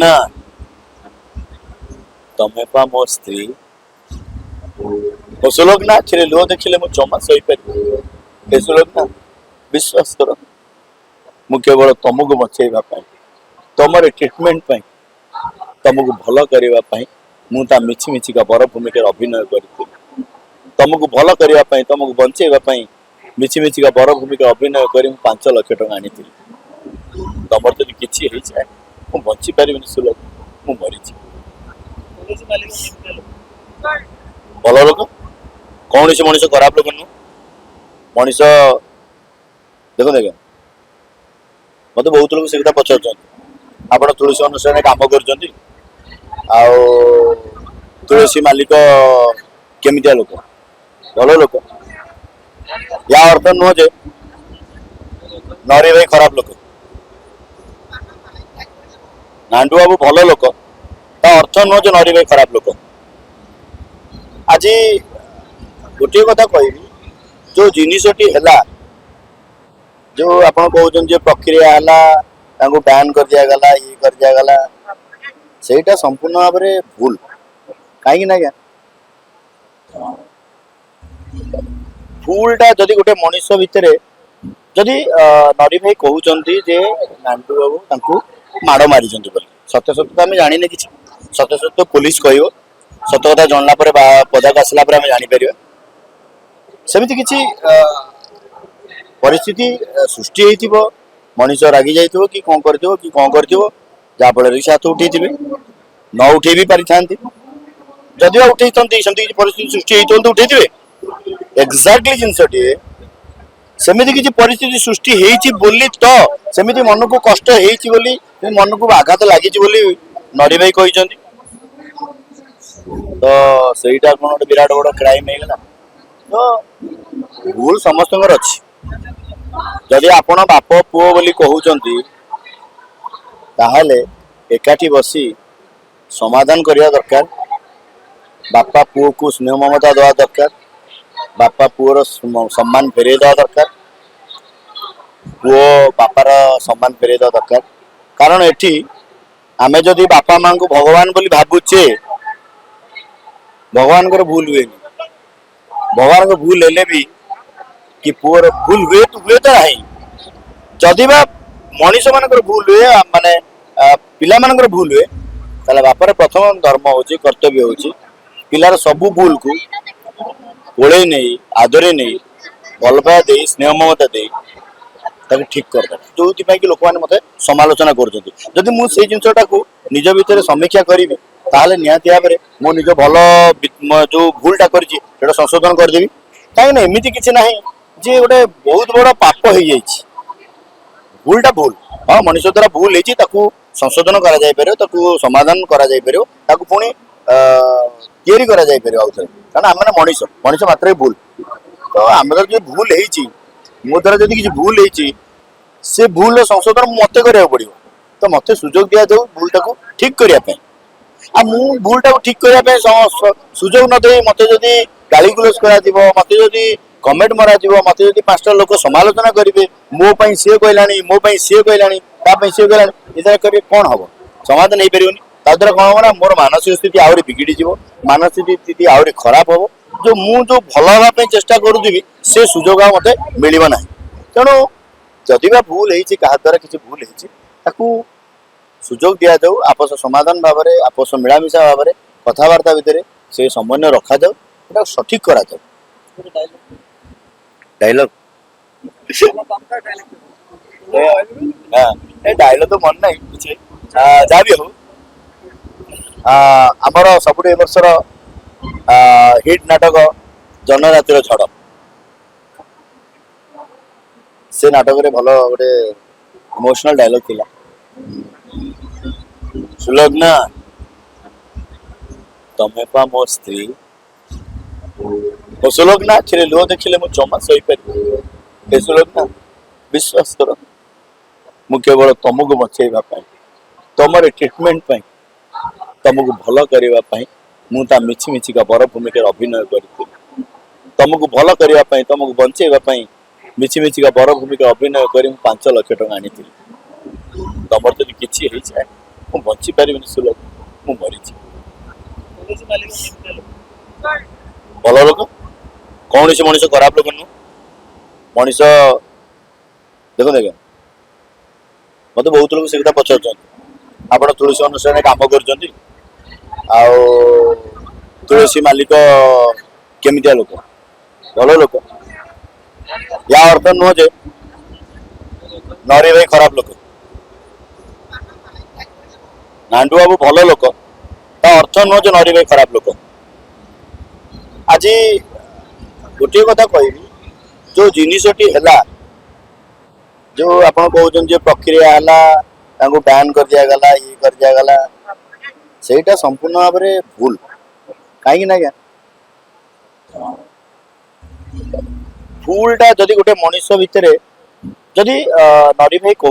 ନା ତମେ ପା ମୋ ସ୍ତ୍ରୀ। ହସୁଲୋକ ନା ଆଖିରେ ଲୁହ ଦେଖିଲେ ମୁଁ ଜମା ସହିପାରିବି। ହସୁଲୋକ ନା ବିଶ୍ୱାସ କର, ମୁଁ କେବଳ ତମକୁ ବଞ୍ଚେଇବା ପାଇଁ, ତମର ଟ୍ରିଟମେଣ୍ଟ ପାଇଁ, ତମକୁ ଭଲ କରିବା ପାଇଁ ମୁଁ ତା ମିଛି ମିଛିକା ବର ଭୂମିକାରେ ଅଭିନୟ କରିଥିଲି। ତମକୁ ଭଲ କରିବା ପାଇଁ, ତମକୁ ବଞ୍ଚେଇବା ପାଇଁ ମିଛି ମିଛିକା ବର ଭୂମିକା ଅଭିନୟ କରି ମୁଁ 5 ଲକ୍ଷ ଟଙ୍କା ଆଣିଥିଲି। ତମର ଯଦି କିଛି ହେଇଯାଏ ମୁଁ ବଞ୍ଚି ପାରିବିନି ସୁଲୋକ, ମୁଁ ମରିଛି। ଭଲ ଲୋକ, କୌଣସି ମଣିଷ ଖରାପ ଲୋକ ନୁହଁ। ମଣିଷ ଦେଖନ୍ତୁ ଆଜ୍ଞା, ମତେ ବହୁତ ଲୋକ ସେ କଥା ପଚାରୁଛନ୍ତି, ଆପଣ ତୁଳସୀ ଅନୁଷ୍ଠାନରେ କାମ କରୁଛନ୍ତି, ଆଉ ତୁଳସୀ ମାଲିକ କେମିତିଆ ଲୋକ? ଭଲ ଲୋକ। ୟା ଅର୍ଥ ନୁହଁ ଯେ ନରୀ ଭାଇ ଖରାପ ଲୋକ। ନାଣ୍ଡୁ ବାବୁ ଭଲ ଲୋକ, ତା ଅର୍ଥ ନୁହଁ ଯେ ନରୀ ଭାଇ ଖରାପ ଲୋକ। ଆଜି ଗୋଟିଏ କଥା କହିବି, ଯୋଉ ଜିନିଷଟି ହେଲା, ଯୋଉ ଆପଣ କହୁଛନ୍ତି ଯେ ପ୍ରକ୍ରିୟା ହେଲା, ତାଙ୍କୁ ବ୍ୟାନ୍ କରିଦିଆଗଲା, ଇଏ କରିଦିଆଗଲା, ସେଇଟା ସମ୍ପୂର୍ଣ୍ଣ ଭାବରେ ଭୁଲ। କାହିଁକି ନା ଆଜ୍ଞା, ଭୁଲଟା ଯଦି ଗୋଟେ ମଣିଷ ଭିତରେ, ଯଦି ନରୀ ଭାଇ କହୁଛନ୍ତି ଯେ ନାଣ୍ଡୁ ବାବୁ ତାଙ୍କୁ ମାଡ଼ ମାରିଛନ୍ତି ବୋଲି, ସତ୍ୟ ସତ୍ୟ ତ ଆମେ ଜାଣିନେ କିଛି। ସତ୍ୟ ସତ୍ୟ ପୋଲିସ କହିବ, ସତ କଥା ଜାଣିଲା ପରେ ପଦାକୁ ଆସିଲା ପରେ ଆମେ ଜାଣିପାରିବା। ସେମିତି କିଛି ପରିସ୍ଥିତି ସୃଷ୍ଟି ହେଇଥିବ, ମଣିଷ ରାଗି ଯାଇଥିବ କି କଣ କରିଥିବ ଯାହାଫଳରେ ସେ ହାତ ଉଠେଇଥିବେ, ନ ଉଠେଇ ବି ପାରିଥାନ୍ତି। ଯଦି ବା ଉଠେଇଥାନ୍ତି, ସେମିତି କିଛି ପରିସ୍ଥିତି ସୃଷ୍ଟି ହେଇଥାନ୍ତି, ଉଠେଇଥିବେ। ଏକ୍ଜାକ୍ଟଲି ଜିନିଷଟି ସେମିତି କିଛି ପରିସ୍ଥିତି ସୃଷ୍ଟି ହେଇଛି ବୋଲି ତ, ସେମିତି ମନକୁ କଷ୍ଟ ହେଇଛି ବୋଲି, ମନକୁ ଆଘାତ ଲାଗିଛି ବୋଲି ନରୀ ଭାଇ କହିଛନ୍ତି। ତ ସେଇଟା କଣ ଗୋଟେ ବିରାଟ ବଡ କ୍ରାଇମ ହେଇଗଲା। ତ ଭୁଲ ସମସ୍ତଙ୍କର ଅଛି। ଯଦି ଆପଣ ବାପ ପୁଅ ବୋଲି କହୁଛନ୍ତି, ତାହେଲେ ଏକାଠି ବସି ସମାଧାନ କରିବା ଦରକାର। ବାପା ପୁଅକୁ ସ୍ନେହ ମମତା ଦେବା ଦରକାର। ବାପା ପୁଅର ସମ୍ମାନ ଫେରେଇ ଦେବା ଦରକାର। ପୁଅ ବାପାର ସମ୍ମାନ ଫେରେଇ ଦେବା ଦରକାର। କାରଣ ଏଠି ଆମେ ଯଦି ବାପା ମାଙ୍କୁ ଭଗବାନ ବୋଲି ଭାବୁଛେ, ଭଗବାନଙ୍କର ଭୁଲ ହୁଏନି। ଭଗବାନଙ୍କ ଭୁଲ ହେଲେ ବି କି ପୁଅର ଭୁଲ ହୁଏ ତ ନାହିଁ। ଯଦି ବା ମଣିଷ ମାନଙ୍କର ଭୁଲ ହୁଏ, ମାନେ ପିଲାମାନଙ୍କର ଭୁଲ ହୁଏ, ତାହେଲେ ବାପାର ପ୍ରଥମ ଧର୍ମ ହଉଛି, କର୍ତ୍ତବ୍ୟ ହଉଛି, ପିଲାର ସବୁ ଭୁଲକୁ କୋଳେଇ ନେଇ, ଆଦରେଇ ନେଇ, ଭଲ ପାଇବା ଦେଇ, ସ୍ନେହ ମମତା ଦେଇ ତାକୁ ଠିକ କରିଦେବା। ଯୋଉଥିପାଇଁ କି ଲୋକମାନେ ମତେ ସମାଲୋଚନା କରୁଛନ୍ତି। ଯଦି ମୁଁ ସେଇ ଜିନିଷଟାକୁ ନିଜ ଭିତରେ ସମୀକ୍ଷା କରିବି, ତାହେଲେ ନିହାତି ଭାବରେ ମୁଁ ନିଜ ଭଲ ଯୋଉ ଭୁଲଟା କରିଛି ସେଟା ସଂଶୋଧନ କରିଦେବି। କାହିଁକି ନା ଏମିତି କିଛି ନାହିଁ ଯେ ଗୋଟେ ବହୁତ ବଡ ପାପ ହେଇଯାଇଛି। ଭୁଲଟା ଭୁଲ, ହଁ ମଣିଷ ଦ୍ୱାରା ଭୁଲ ହେଇଛି, ତାକୁ ସଂଶୋଧନ କରାଯାଇ ପାରିବ, ତାକୁ ସମାଧାନ କରାଯାଇ ପାରିବ, ତାକୁ ପୁଣି ତିଆରି କରାଯାଇ ପାରିବ ଆଉଥରେ। କାରଣ ଆମେ ମଣିଷ, ମଣିଷ ମାତ୍ରେ ଭୁଲ। ତ ଆମର ଯଦି ଭୁଲ ହେଇଛି, ମୋ ଦ୍ୱାରା ଯଦି କିଛି ଭୁଲ ହେଇଛି, ସେ ଭୁଲର ସଂଶୋଧନ ମତେ କରିବାକୁ ପଡିବ। ତ ମତେ ସୁଯୋଗ ଦିଆଯାଉ ଭୁଲଟାକୁ ଠିକ କରିବା ପାଇଁ। ଆଉ ମୁଁ ଭୁଲଟାକୁ ଠିକ କରିବା ପାଇଁ ସୁଯୋଗ ନ ଦେଇ ମତେ ଯଦି ଗାଳିଗୁଲଜ କରାଯିବ, ମତେ ଯଦି କମେଣ୍ଟ ମରାଯିବ, ମତେ ଯଦି 5ଟା ଲୋକ ସମାଲୋଚନା କରିବେ, ମୋ ପାଇଁ ସିଏ କହିଲାଣି, ମୋ ପାଇଁ ସିଏ କହିଲାଣି, ତା ପାଇଁ ସିଏ କହିଲାଣି, ଏଥିରେ କରିବେ କଣ ହବ? ସମାଧାନ ହେଇପାରିବନି। ତା ଦ୍ୱାରା କଣ ହବ ନା, ମୋର ମାନସିକ ସ୍ଥିତି ଆହୁରି ବିଗିଡିଯିବ, ମାନସିକ ସ୍ଥିତି ଆହୁରି ଖରାପ ହବ। ମୁଁ ଭଲ ହେବା ପାଇଁ ଚେଷ୍ଟା କରୁଥିବି, ସେ ସୁଯୋଗ ଆଉ ମତେ ମିଳିବ ନାହିଁ। ତେଣୁ ଯଦି ବା ଭୁଲ ହେଇଛି, କାହା ଦ୍ୱାରା କିଛି ଭୁଲ ହେଇଛି, ତାକୁ ସୁଯୋଗ ଦିଆଯାଉ, ଆପୋଷ ସମାଧାନ ଭାବରେ, ଆପୋଷ ମିଳାମିଶା ଭାବରେ, କଥାବାର୍ତ୍ତା ଭିତରେ ସେ ସମନ୍ୱୟ ରଖାଯାଉ, ସେଟା ସଠିକ କରାଯାଉ। ଡାଇଲଗ ଡାଇଲଗ ତ ମନେ ନାହିଁ କିଛି, ଯାହା ବି ହଉ, ଆମର ସବୁଠୁ ଏ ବର୍ଷର ହିଟ୍ ନାଟକ ଜନଜାତିର ଝଡ଼। ସେ ନାଟକରେ ଭଲ ଗୋଟେ ଇମୋସନାଲ ଡାଇଲଗ ଥିଲା, ସୁଲଗ୍ନା ତମେ ପା ମୋ ସ୍ତ୍ରୀ। ସୁଲଗ୍ନା ଆଖିରେ ଲୁହ ଦେଖିଲେ ମୁଁ ଜମା ସହିପାରିବି। ସୁଲଗ୍ନା ବିଶ୍ୱାସ କର, ମୁଁ କେବଳ ତମକୁ ବଞ୍ଚେଇବା ପାଇଁ, ତମର ଟ୍ରିଟମେଣ୍ଟ ପାଇଁ, ତମକୁ ଭଲ କରିବା ପାଇଁ ମୁଁ ତା ମିଛି ମିଛିକା ବର ଭୂମିକାରେ ଅଭିନୟ କରିଥିଲି। ତମକୁ ଭଲ କରିବା ପାଇଁ, ତମକୁ ବଞ୍ଚେଇବା ପାଇଁ ମିଛି ମିଛିକା ବର ଭୂମିକା ଅଭିନୟ କରି ମୁଁ 5 ଲକ୍ଷ ଟଙ୍କା ଆଣିଥିଲି। ତମର ଯଦି କିଛି ହେଇଯାଏ ମୁଁ ବଞ୍ଚି ପାରିବିନି ସୁଲଭ, ମୁଁ ମରିଛି। ପୋଲିସ ମାଲିକ କେମିତି ଲୋକ? ଭଲ ଲୋକ, କୌଣସି ମଣିଷ ଖରାପ ଲୋକ ନୁହଁ। ମଣିଷ ଦେଖନ୍ତୁ ଆଜ୍ଞା, ମତେ ବହୁତ ଲୋକ ସେ କଥା ପଚାରୁଛନ୍ତି, ଆପଣ ତୁଳସୀ ଅନୁଷ୍ଠାନରେ କାମ କରୁଛନ୍ତି, ଆଉ ତୁଳସୀ ମାଲିକ କେମିତିଆ ଲୋକ? ଭଲ ଲୋକ। ୟା ଅର୍ଥ ନୁହଁ ଯେ ନରୀ ଭାଇ ଖରାପ ଲୋକ। ନାଣ୍ଡୁ ବାବୁ ଭଲ ଲୋକ, ତା ଅର୍ଥ ନୁହଁ ଯେ ନରୀ ଭାଇ ଖରାପ ଲୋକ। ଆଜି ଗୋଟିଏ କଥା କହିବି, ଯୋଉ ଜିନିଷଟି ହେଲା, ଯୋଉ ଆପଣ କହୁଛନ୍ତି ଯେ ପ୍ରକ୍ରିୟା ହେଲା, ତାଙ୍କୁ ବ୍ୟାନ୍ କରିଦିଆଗଲା, ଇଏ କରିଦିଆଗଲା, ସେଇଟା ସମ୍ପୂର୍ଣ୍ଣ ଭାବରେ ଭୁଲ। କାହିଁକି ନା ଆଜ୍ଞା, ଭୁଲଟା ଯଦି ଗୋଟେ ମଣିଷ ଭିତରେ, ଯଦି ନରୀ ଭାଇ କହୁ